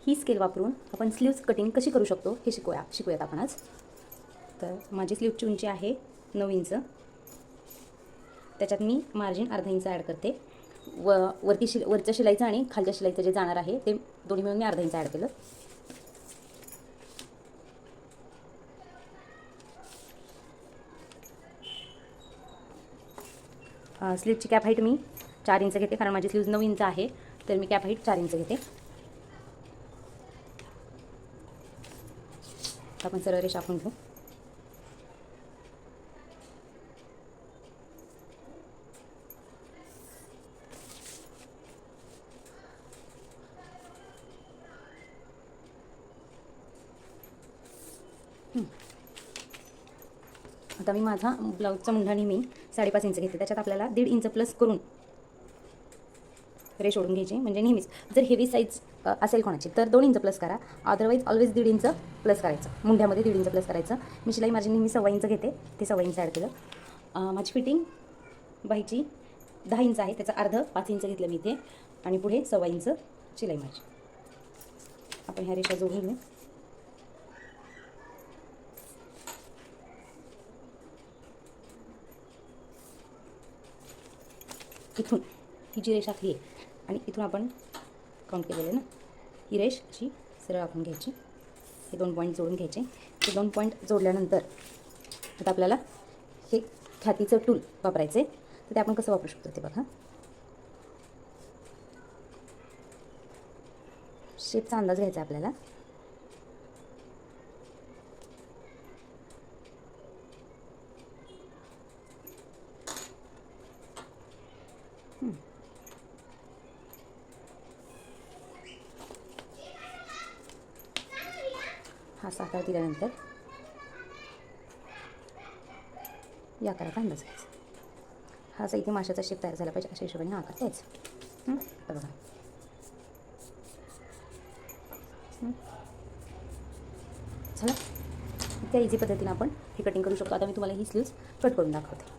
ही scale वापरून आपण sleeves cutting कशी करू शकतो हे शिकूयात आपण आज. तर माझी स्लीव्जची उंची आहे 9 इंच. त्याच्यात मी मार्जिन अर्धा इंच ॲड करते. वरच्या शिलाईचं आणि खालच्या शिलाईचं जे जाणार आहे ते दोन्ही मिळून मी अर्धा इंच ॲड केलं. स्लीव्जची कॅप हाईट मी 4 इंच घेते, कारण माझी स्लीव्ज 9 इंच आहे, तर मी कॅप हाईट 4 इंच घेते. आपण सरळ रेषा आखून घेऊ. आता मी माझा ब्लाऊजचा मुंढा नेहमी 5.5 इंच घेते. त्याच्यात आपल्याला 1.5 इंच प्लस करून रेष ओढून घ्यायची. म्हणजे नेहमीच जर हेवी साईज असेल कोणाची तर 2 इंच प्लस करा, अदरवाईज ऑलवेज 1.5 इंच प्लस करायचं. मुंढ्यामध्ये 1.5 इंच प्लस करायचं. मी शिलाई माझी नेहमी 1.25 इंच घेते, ते 1.25 इंच ॲड केलं. माझी फिटिंग बाहीची 10 इंच आहे, त्याचं अर्ध 5 इंच घेतलं मी इथे, आणि पुढे 1.25 इंच शिलाई माझी. आपण ह्या रेषा जोडून घेऊ. इथून ही जी रेषा आहे आणि इथून आपण काउंट केलेलं ना, ही रेष अशी सरळ आखून घ्यायची. हे 2 पॉईंट जोडून घ्यायचे. हे 2 पॉईंट जोडल्यानंतर आता आपल्याला हे ख्यातीचं टूल वापरायचं आहे. तर ते आपण कसं वापरू शकतो ते बघा. शेपचा अंदाज घ्यायचा आपल्याला. हा आकार दिल्यानंतर या आकाराचा अंदाज घ्यायचा. हा असा इथे माशाचा शेप तयार झाला पाहिजे, अशा हिशोबाने हा आकार द्यायचा. तर बघा चला, इतक्या इझी पद्धतीने आपण हे कटिंग करू शकतो. आता मी तुम्हाला ही स्लीव्ज कट करून दाखवते.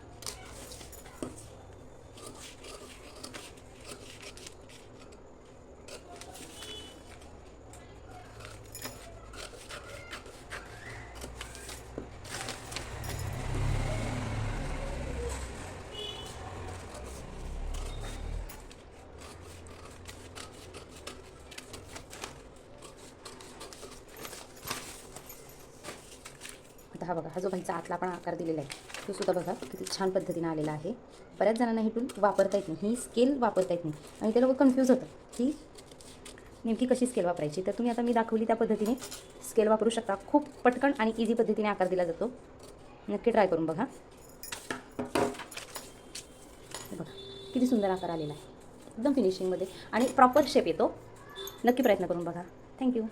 आता हा बघा, हा जो बाईचा आतला आपण आकार दिलेला आहे तो सुद्धा बघा किती छान पद्धतीने आलेला आहे. बऱ्याच जणांना हे टूल वापरता येत नाही, ही स्केल वापरता येत नाही, आणि ते लोक कन्फ्यूज होतं की नेमकी कशी स्केल वापरायची. तर तुम्ही आता मी दाखवली त्या पद्धतीने स्केल वापरू शकता. खूप पटकन आणि इझी पद्धतीने आकार दिला जातो. नक्की ट्राय करून बघा. बघा किती सुंदर आकार आलेला आहे, एकदम फिनिशिंगमध्ये आणि प्रॉपर शेप येतो. नक्की प्रयत्न करून बघा. थँक्यू.